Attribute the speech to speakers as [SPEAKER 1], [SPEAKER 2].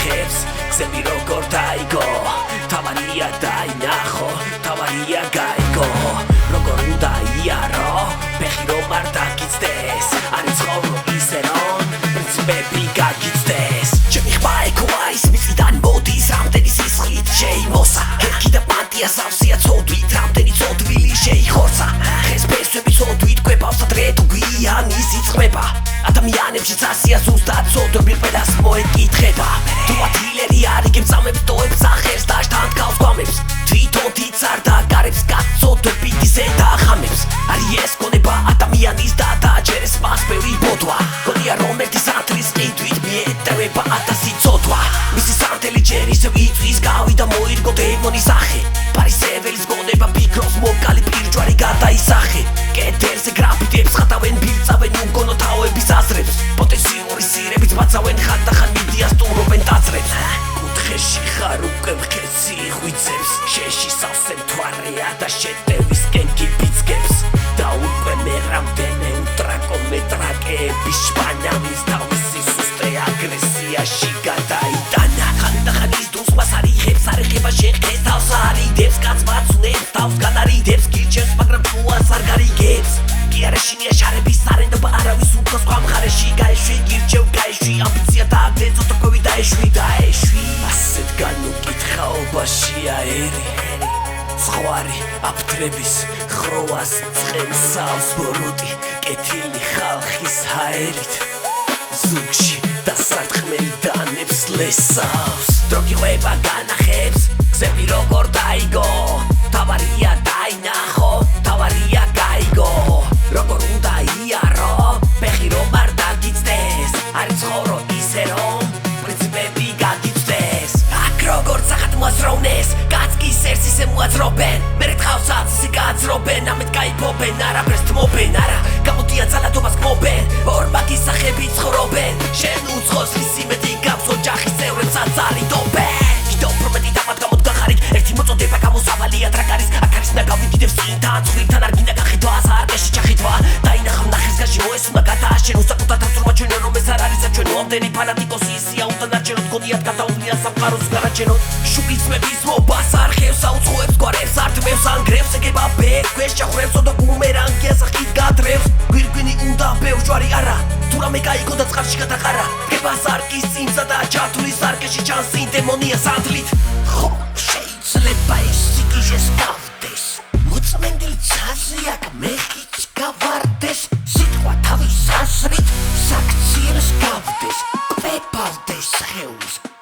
[SPEAKER 1] განახებს გზები როგორ დაიგო თავარია დაინახო თავარია გაიგო როგორ უნდა იარო ფეხი რომ არ დაგიცდეს არ იცხოვრო ისე რომ პრინციპები გაგიცდეს ჩემი ხმა ეკოა ის მიწიდან მოდის რამდენი სისხლით შეიმოსა ერქი და პანტია სავსეა ცოდვით რამდენი ცოდვილი შეიხორცა ხეს ფესვები ცოდვით კვებავს ადრე თუ გვიანი სიცხმება ადამიანებში წასია ზუსტად ცოდვები ყველას მოეკითხება თუ ათილერი არ იგებს ამებს ტოებს ახერს და შთანთქავს გვამებს თვითონ თიცარ და გარებს გაცოდვებით ისე დახამებს არის ეს გონება ადამიანის და დააჯერეს მას ბევრი ბოდვა გონია რომ ერთი სანთლის ყიდვით მიეტევება ათასი ცოდვა მისი სანთელი ჯერ ისევ იწვის გავიდა მოირგო დემონის სახე ფარისეველის გონება ფიქრობს მოკალი პირჯვარი გადაისახე კეთერზე გრაფიტებს ხატავენ ფილწავენ უგონო თავების აზრებს პოტენციური სირებით ბაცავენ ხანდახან მიდია სტუმრობენ დაძრებს კუთხეში ხარ უკვე მხეცი ხვიცებს შეში სავსე მთვარეა და შეტევისკენ გიფიცკებს და უკვე მე რამდენე უტრაკო მეტრაკეების შპანამის თავისი სუსტე აგრესიაში გადაიტანა ხანდახან ის დუს მას არიხებს არიხება შეყეს თავს არიდებს კაცმაც უნებს თავს განარიდებს გირჩევს მაგრამ თუას არ გარიგებს კი არა შინია შარების სარენდობა არავის უფროს სხვა მხარეში გაეშვი გირჩევ გაეშვი ამბიცია დააგდე ცოტა კვევი დაეშვი ასეთ განუკითხაობაშია ერი ზღვარი აფთრების ხროვას ცხენსავს ბოროტი კეთილი ხალხის ჰაერით ზუგში დასარტყმელი დანებს ლესავს დროგიღვება განახებს გზები როგორ დაიგო თავარია დაინახო თავარია გაიგო როგორ უნდა იარო ფეხი რომ არ დაგიცდეს არ იცხოვრო ისე რომ პრინციპები გაგიცდეს აქ როგორ სახათ მოაზროვნეს კაცკის ერს ისე მოაძრობენ მერე ტყავსაც ისე გააძრობენ ამით გაიფობენ არაფერს თმობენ არა გამოდიან ძალადობას გმობენ ორმაგი სახები ცხოვრობენ შენ უცხოს ისიმეთი გავს ოჯახის წევრებსაც არიდობენ კიდევ უფრო მეტი დამად გამოდგახარით ერთი მოწოდება გამოსავალია ტრაკარის აქ არის ნაგავი კიდევ სინთან ცხვირთან არ გინდა გახედვა ზარგეში ჩახიდვა დაინახავ ნახეს გაში მოესუნა გადააშენო საკუთარ თავს რომ აჩვენო რომ ეს არ არის საჩვენო ამდენი ფანატიკოსი ისია უდანარჩენოდ გონიათ გადაუვლია სამყაროს გარაჩენოდ შუბიცმების მობას არხევს აუწყოებს გვარებს არტმევს ანგრევს ეგება ბერქვეს ჩახრევს ოდო ბუმერანგია სახით გადრევს გვირგვინი უნდა ბევრ ჯვარი არა თუ რამე გაიგო და წყარში გადაყარა დგება სარკის წინსა და ჩათვლის სარკეში ჩანს წინ დემონია სანთლით ხო შეიძლება ის სიგიჟეს გავდეს მოწმენდილი ცაზია მეხიც გავარდეს სიტყვა თავის აზრით საქციელს გავდეს კვებავდეს ხეულს